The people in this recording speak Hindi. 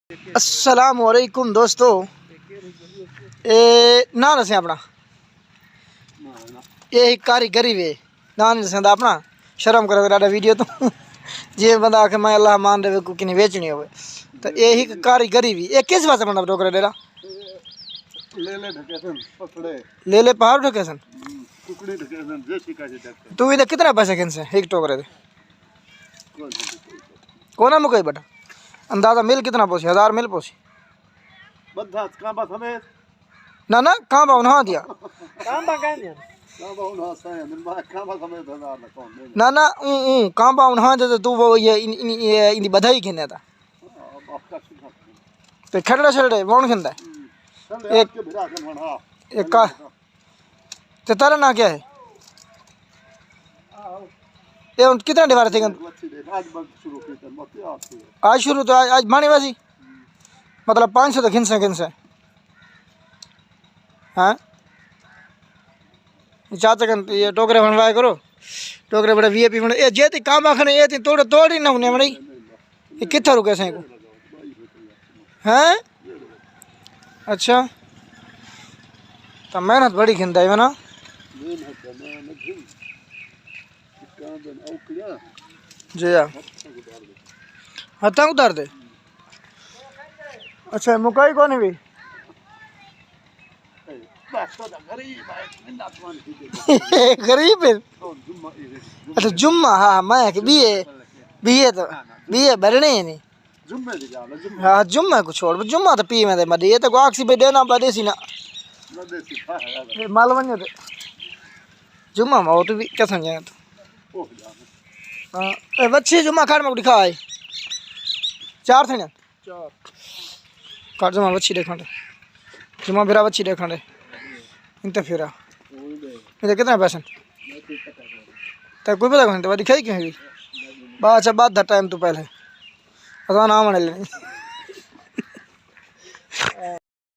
अस्सलाम वालेकुम दोस्तों। ना दसें अपना ये कारीगरी वे ना नहीं दसें अपना शर्म करो डाडा वीडियो तो जे बंदा आखे मैं अल्लाह मान दे को किनी बेचनी हो तो यही कारीगरी भी ये किस वास्ते बंदा डोकरा डेरा ले ले पहाड़ ढके सन तू इधर कितना पैसे किनसे एक टोकरे दे कोना मुकई बेटा अंदाजा मिल कितना पोसी 1000 मिल पोसी ना ना कहाँ बावन हाँ दिया ना ना कहाँ बावन हाँ दे तू वो ये इन्हीं बधाई खिने था तो खड़े छड़े कौन खिंदा एक एक का तो तारा ना क्या है ये कितना डिवार थे आज शुरू तो आज मानी वासी मतलब 500 तो खिनसे हाँ चाचा कन ये टोकरे बनवाया करो टोकरे बड़े वीआईपी बने ये जेती काम आखने ये तोड़ ही ना होने बड़ी ये कितना रुके से को हैं अच्छा तो मेहनत बड़ी खिंदा है ना जी हाँ हथा उतार दे अच्छा मुकाई कौन भी गरीब है अच्छा जुम्मा हाँ मैं बीए तो बीए भरने ही नहीं हाँ जुम्मा को छोड़ जुम्मा तो पी में दे मदी ये तो आक्सी पे देना बदेसी ना माल बन जाते जुम्मा में वो तो भी क्या समझेगा तो हाँ बच्चे जुम्मा खाड़ में दिखा है 4 थे ना 4 काट जुम्मा बच्ची देखा जुम्मा फिरा बच्ची देखा इंत फिरा इधर कितना पैसा तो कोई पता नहीं तो दिखाई क्यों है बा अच्छा बात था टाइम तो पहले असा नाम लेनी